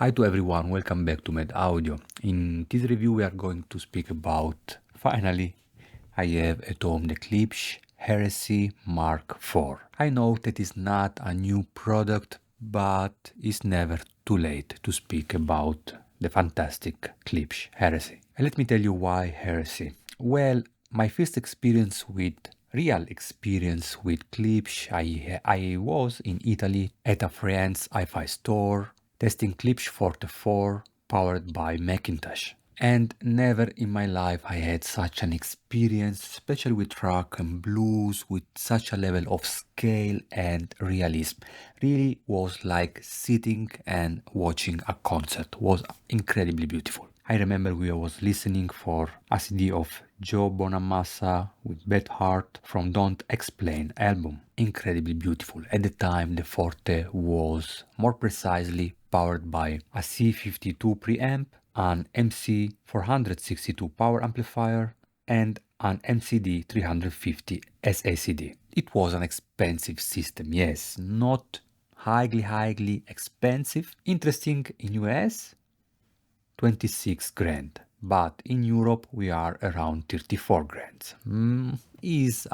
Hi to everyone, welcome back to Med Audio. In this review we are going to speak about, finally, I have at home the Klipsch Heresy Mark IV. I know that is not a new product, but it's never too late to speak about the fantastic Klipsch Heresy. And let me tell you why Heresy. Well, my first real experience with Klipsch, I was in Italy at a friend's hi-fi store testing Klipsch Forte IV powered by McIntosh. And never in my life I had such an experience, especially with rock and blues, with such a level of scale and realism. Really was like sitting and watching a concert. Was incredibly beautiful. I remember I was listening for a CD of Joe Bonamassa with Beth Hart from Don't Explain album. Incredibly beautiful. At the time the Forte was more precisely powered by a C52 preamp, an MC462 power amplifier, and an MCD 350 SACD. It was an expensive system, yes, not highly expensive. Interesting, in US, 26 grand, but in Europe we are around 34 grand. Is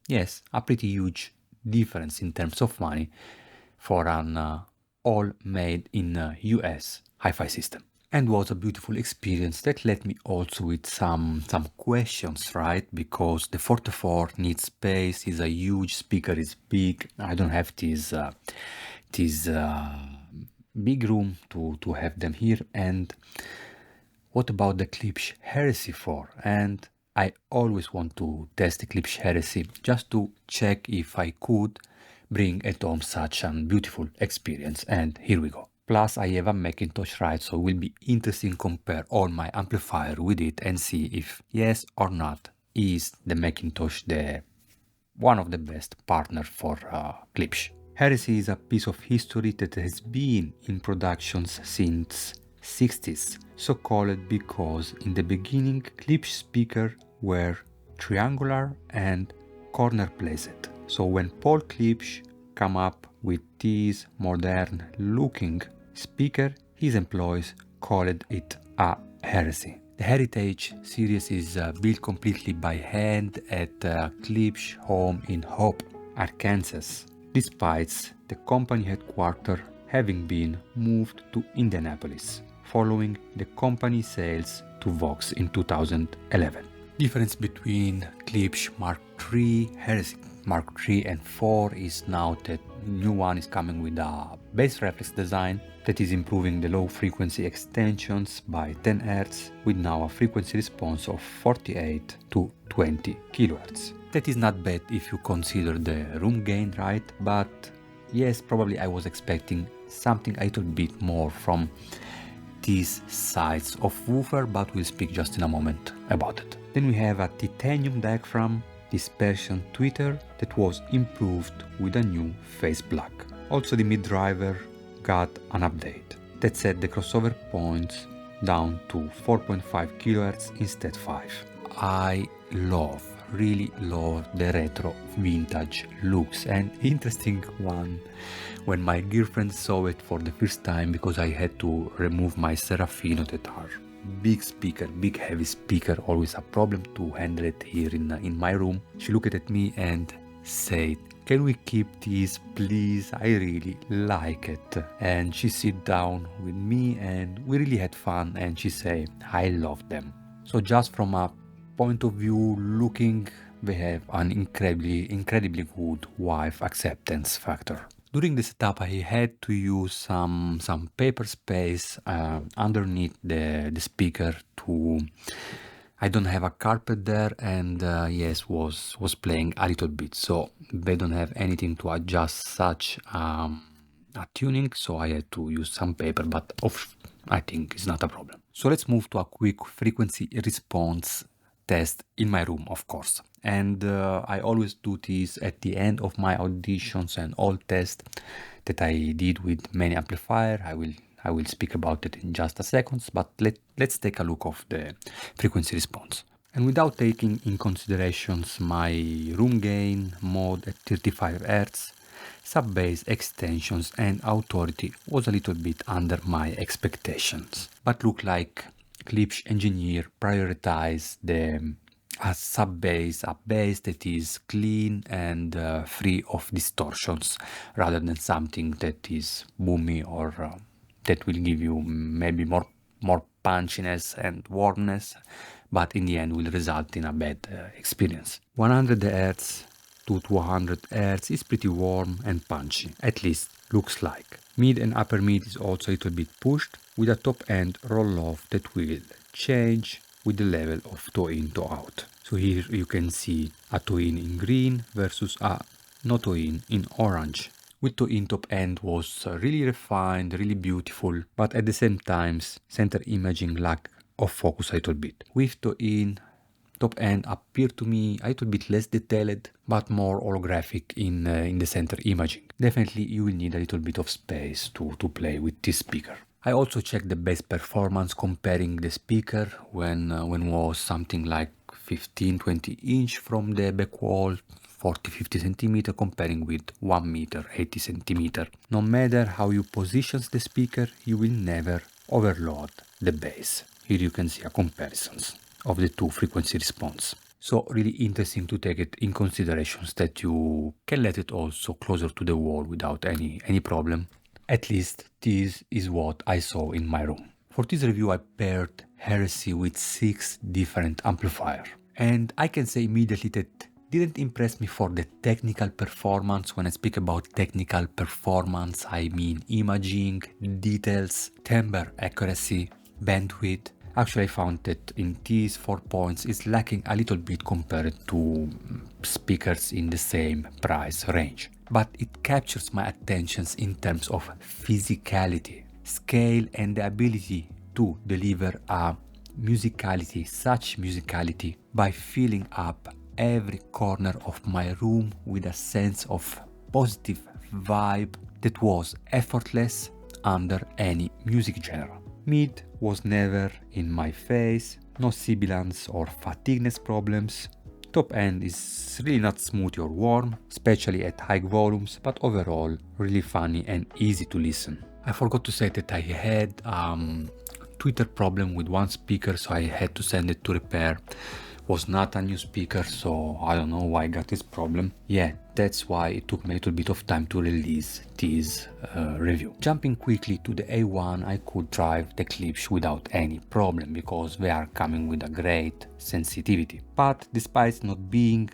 yes, a pretty huge difference in terms of money for an all made in US hi-fi system. And was a beautiful experience that led me also with some questions, right? Because the Forte IV needs space, is a huge speaker, is big. I don't have this big room to have them here. And what about the Klipsch Heresy IV? And I always want to test the Klipsch Heresy just to check if I could bring at home such a beautiful experience, and here we go. Plus I have a McIntosh, right, so it will be interesting compare all my amplifier with it and see if yes or not is the McIntosh the one of the best partner for Klipsch. Heresy is a piece of history that has been in productions since 60s, so called because in the beginning Klipsch speakers were triangular and corner placed. So when Paul Klipsch came up with this modern looking speaker, his employees called it a Heresy. The Heritage series is built completely by hand at Klipsch home in Hope, Arkansas, despite the company headquarters having been moved to Indianapolis, following the company sales to Vox in 2011. Difference between Klipsch Mark III, Heresy Mark III and IV is now that new one is coming with a bass reflex design that is improving the low frequency extensions by 10 Hz with now a frequency response of 48 to 20 kHz. That is not bad if you consider the room gain, right? But yes, probably I was expecting something a little bit more from these sides of woofer, but we'll speak just in a moment about it. Then we have a titanium diaphragm dispersion tweeter that was improved with a new face block. Also the mid driver got an update that set the crossover points down to 4.5 kHz instead 5. I really love the retro vintage looks, and interesting one when my girlfriend saw it for the first time, because I had to remove my Serafino that are big speaker, big heavy speaker, always a problem to handle it here in my room. She looked at me and said, "Can we keep these please? I really like it." And she sit down with me and we really had fun, and she said, "I love them." So just from a point of view looking, we have an incredibly good wife acceptance factor. During the setup I had to use some paper space underneath the speaker to, I don't have a carpet there, and yes, was playing a little bit, so they don't have anything to adjust such a tuning, so I had to use some paper, but I think it's not a problem. So let's move to a quick frequency response test in my room, of course. And I always do this at the end of my auditions and all tests that I did with many amplifiers. I will speak about it in just a second, but let's take a look of the frequency response. And without taking in considerations my room gain mode at 35 Hz, sub-bass extensions and authority was a little bit under my expectations. But look like Klipsch engineer prioritized the a sub-bass, a bass that is clean and free of distortions, rather than something that is boomy or that will give you maybe more punchiness and warmness, but in the end will result in a bad experience. 100 Hz to 200 Hz is pretty warm and punchy, at least looks like. Mid and upper mid is also a little bit pushed, with a top end roll-off that will change with the level of toe in, toe out. So here you can see a toe in green versus a no toe in orange. With toe in top end was really refined, really beautiful, but at the same time center imaging lack of focus a little bit. With toe in top end appeared to me a little bit less detailed, but more holographic in the center imaging. Definitely you will need a little bit of space to play with this speaker. I also checked the bass performance comparing the speaker when was something like 15-20 inch from the back wall, 40-50 centimeter comparing with 1 meter 80 centimeter. No matter how you position the speaker, you will never overload the bass. Here you can see a comparisons of the two frequency response. So really interesting to take it in considerations that you can let it also closer to the wall without any problem. At least this is what I saw in my room. For this review I paired Heresy with 6 different amplifiers. And I can say immediately that didn't impress me for the technical performance. When I speak about technical performance, I mean imaging, details, timbre accuracy, bandwidth. Actually, I found that in these 4 points is lacking a little bit compared to speakers in the same price range. But it captures my attentions in terms of physicality, scale, and the ability to deliver a musicality, such musicality, by filling up every corner of my room with a sense of positive vibe that was effortless under any music genre. Mid was never in my face, no sibilance or fatigueness problems. Top end is really not smooth or warm, especially at high volumes, but overall really funny and easy to listen. I forgot to say that I had tweeter problem with one speaker, so I had to send it to repair. Was not a new speaker, so I don't know why I got this problem. Yeah, that's why it took me a little bit of time to release this review. Jumping quickly to the A1, I could drive the Klipsch without any problem because they are coming with a great sensitivity. But despite not being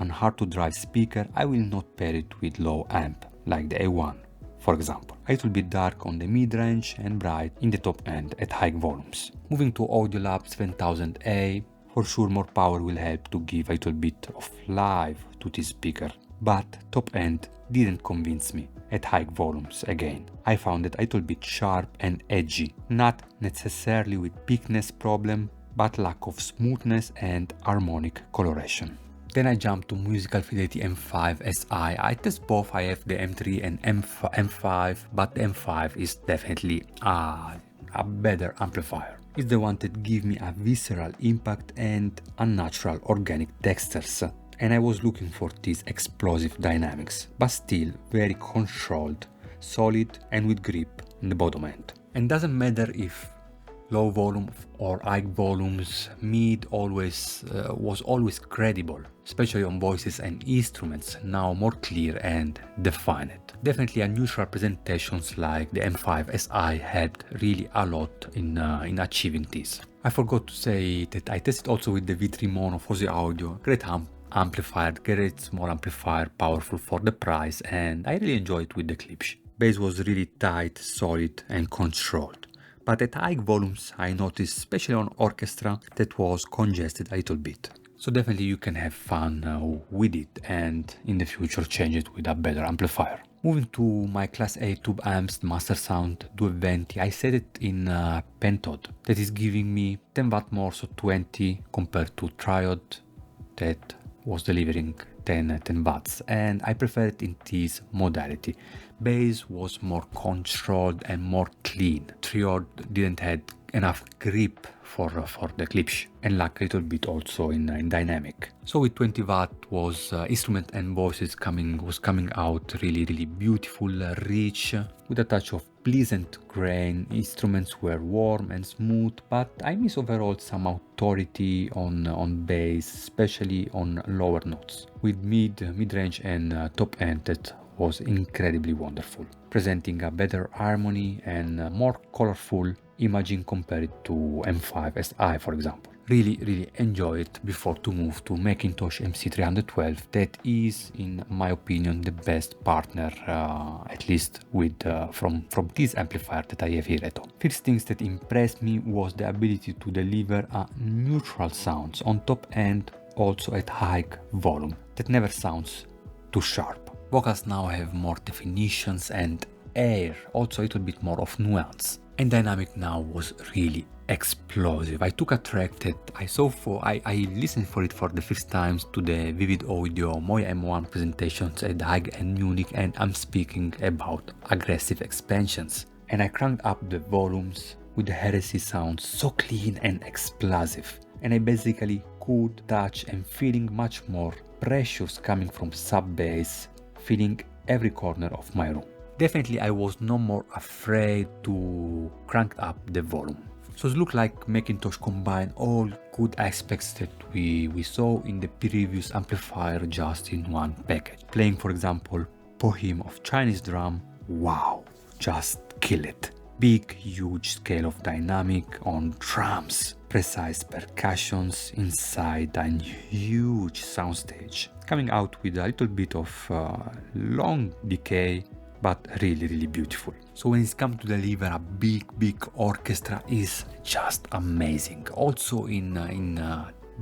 a hard to drive speaker, I will not pair it with low amp like the A1. For example, a little bit dark on the mid-range and bright in the top end at high volumes. Moving to Audiolab 7000A, for sure more power will help to give a little bit of life to this speaker, but top end didn't convince me at high volumes again. I found it a little bit sharp and edgy, not necessarily with thickness problem, but lack of smoothness and harmonic coloration. Then I jumped to Musical Fidelity M5 SI. I test both. I have the M3 and M5, but the M5 is definitely a better amplifier. It's the one that gives me a visceral impact and unnatural organic textures. And I was looking for these explosive dynamics, but still very controlled, solid and with grip in the bottom end. And doesn't matter if low volume or high volumes, mid was always credible, especially on voices and instruments, now more clear and defined. Definitely unusual presentations like the M5 SI helped really a lot in achieving this. I forgot to say that I tested also with the V3 Mono Fuzzy Audio, great amplifier, great small amplifier, powerful for the price, and I really enjoyed it with the Klipsch. Bass was really tight, solid and controlled. But at high volumes, I noticed, especially on orchestra, that was congested a little bit. So definitely you can have fun with it and in the future change it with a better amplifier. Moving to my Class A tube amps, Master Sound 220, I set it in pentode. That is giving me 10 watt more, so 20 compared to triode that was delivering 10 watts, and I prefer it in this modality. Bass was more controlled and more clean. Triode didn't have enough grip for the Klipsch, and lack a little bit also in dynamic. So with 20 watt was instrument and voices was coming out really beautiful, rich, with a touch of pleasant grain. Instruments were warm and smooth, but I miss overall some authority on bass, especially on lower notes, with mid-range and top end that was incredibly wonderful, presenting a better harmony and more colorful imaging compared to M5 SI, for example. Really enjoy it before to move to McIntosh MC312. That is, in my opinion, the best partner, at least with from this amplifier that I have here at home. First things that impressed me was the ability to deliver a neutral sounds on top end, also at high volume, that never sounds too sharp. Vocals now have more definitions and air, also a little bit more of nuance. And dynamic now was really explosive. I took a track that I listened for it for the first times to the Vivid Audio Moya M1 presentations at Hague and Munich, and I'm speaking about aggressive expansions. And I cranked up the volumes with the Heresy sounds so clean and explosive. And I basically could touch and feeling much more precious coming from sub bass, filling every corner of my room. Definitely I was no more afraid to crank up the volume. So it looked like McIntosh combined all good aspects that we saw in the previous amplifier just in one package. Playing, for example, Pohim of Chinese drum, wow, just kill it. Big, huge scale of dynamic on drums, precise percussions inside a huge soundstage, coming out with a little bit of long decay, but really beautiful. So when it's come to deliver a big orchestra is just amazing. Also in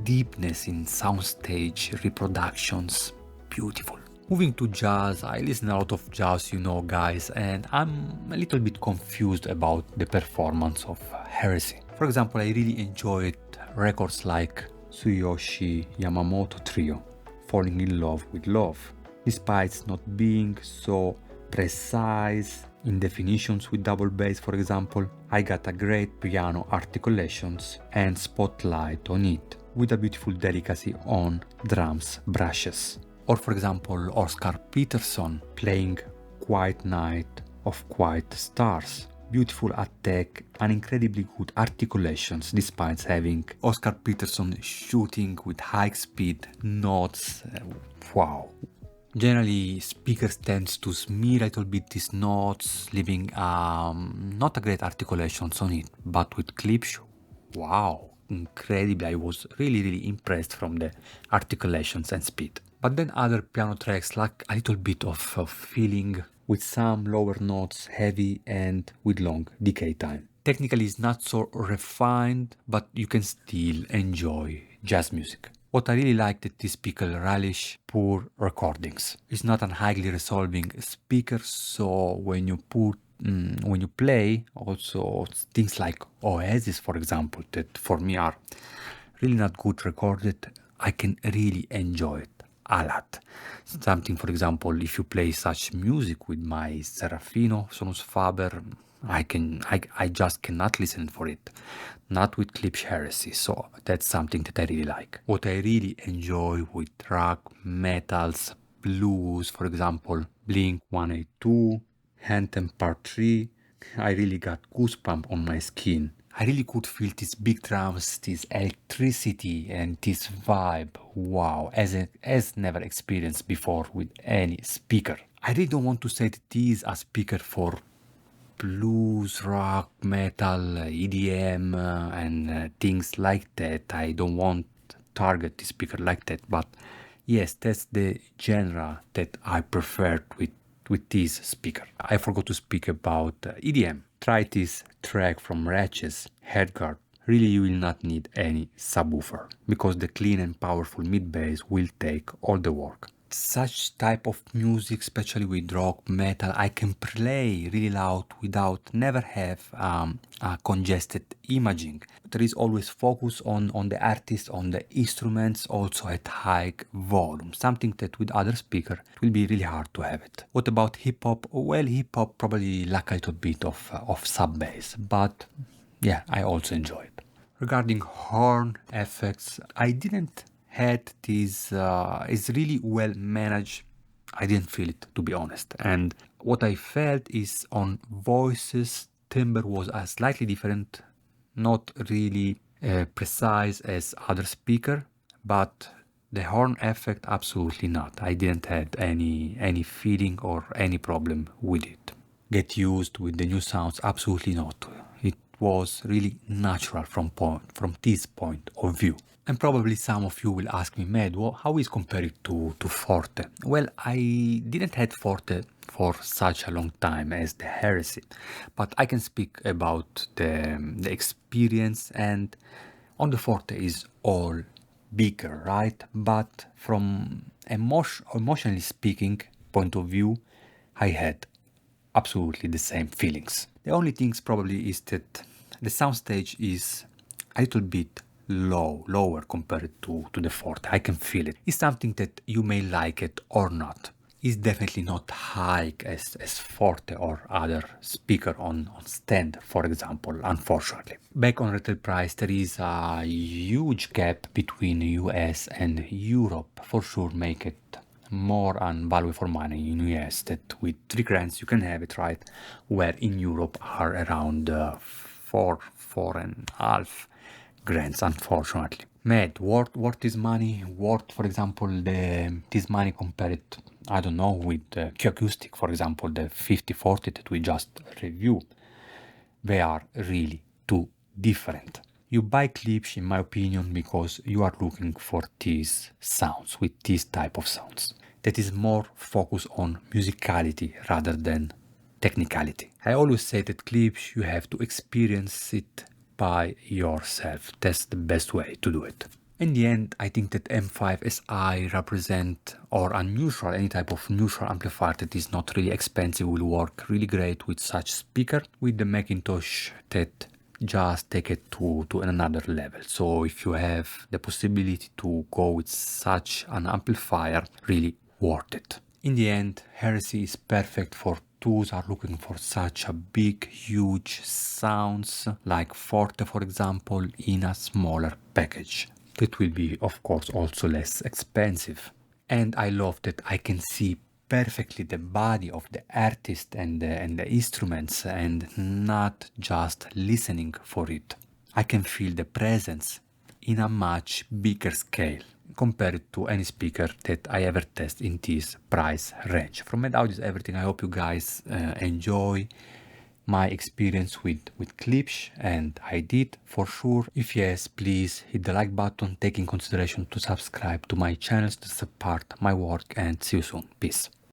deepness in soundstage reproductions, beautiful. Moving to jazz, I listen a lot of jazz, you know, guys, and I'm a little bit confused about the performance of Heresy. For example, I really enjoyed records like Tsuyoshi Yamamoto Trio, Falling in Love with Love, despite not being so precise in definitions with double bass, for example. I got a great piano articulations and spotlight on it, with a beautiful delicacy on drums brushes. Or for example, Oscar Peterson playing Quiet Night of Quiet Stars. Beautiful attack and incredibly good articulations despite having Oscar Peterson shooting with high speed notes. Wow. Generally, speakers tends to smear a little bit these notes, leaving not a great articulations on it. But with Klipsch, wow, incredibly. I was really impressed from the articulations and speed. But then other piano tracks lack a little bit of feeling, with some lower notes heavy and with long decay time. Technically it's not so refined, but you can still enjoy jazz music. What I really like that this speaker relish poor recordings. It's not an highly resolving speaker, so when you play also things like Oasis, for example, that for me are really not good recorded, I can really enjoy it a lot. Something, for example, if you play such music with my Serafino Sonus Faber, I just cannot listen for it. Not with Klipsch Heresy, so that's something that I really like. What I really enjoy with rock, metals, blues, for example, Blink 182, Anthem Part 3, I really got goosebumps on my skin. I really could feel these big drums, this electricity and this vibe, wow, as never experienced before with any speaker. I really don't want to say that this is a speaker for blues, rock, metal, EDM and things like that. I don't want to target the speaker like that, but yes, that's the genre that I prefer with this speaker. I forgot to speak about EDM. Try this track from Ratchet's Headguard. Really, you will not need any subwoofer, because the clean and powerful mid bass will take all the work. Such type of music, especially with rock, metal, I can play really loud without never have a congested imaging. There is always focus on the artist, on the instruments, also at high volume, something that with other speaker it will be really hard to have it. What about hip hop? Well, hip hop probably lack a little bit of sub bass, but yeah, I also enjoy it. Regarding horn effects, I didn't had this, it's really well managed. I didn't feel it, to be honest. And what I felt is on voices, timbre was slightly different, not really precise as other speaker, but the horn effect, absolutely not. I didn't have any feeling or any problem with it. Get used with the new sounds, absolutely not. It was really natural from this point of view. And probably some of you will ask me, Mad, how is compared to Forte? Well, I didn't have Forte for such a long time as the Heresy, but I can speak about the experience, and on the Forte is all bigger, right? But from emotionally speaking point of view, I had absolutely the same feelings. The only things probably is that the soundstage is a little bit lower compared to the Forte. I can feel it. It's something that you may like it or not. It's definitely not high as Forte or other speaker on stand, for example, unfortunately. Back on retail price, there is a huge gap between US and Europe. For sure make it more and value for money in US, that with 3 grants you can have it, right? Where in Europe are around 4.5 grants, unfortunately. Mad, worth is money, worth, for example, this money compared, I don't know, with the Q-Acoustic, for example, the 5040 that we just reviewed. They are really two different. You buy Klipsch, in my opinion, because you are looking for these sounds, with this type of sounds. That is more focused on musicality rather than technicality. I always say that Klipsch, you have to experience it by yourself. That's the best way to do it. In the end, I think that M5SI represent, or a neutral, any type of neutral amplifier that is not really expensive, will work really great with such speaker, with the McIntosh that just take it to another level. So if you have the possibility to go with such an amplifier, really worth it. In the end, Heresy is perfect for those are looking for such a big, huge sounds like Forte, for example, in a smaller package. That will be, of course, also less expensive. And I love that I can see perfectly the body of the artist and the instruments, and not just listening for it. I can feel the presence in a much bigger scale compared to any speaker that I ever test in this price range. From Mad Audio is everything. I hope you guys enjoy my experience with Klipsch, and I did for sure. If yes, please hit the like button, take in consideration to subscribe to my channels to support my work, and see you soon. Peace.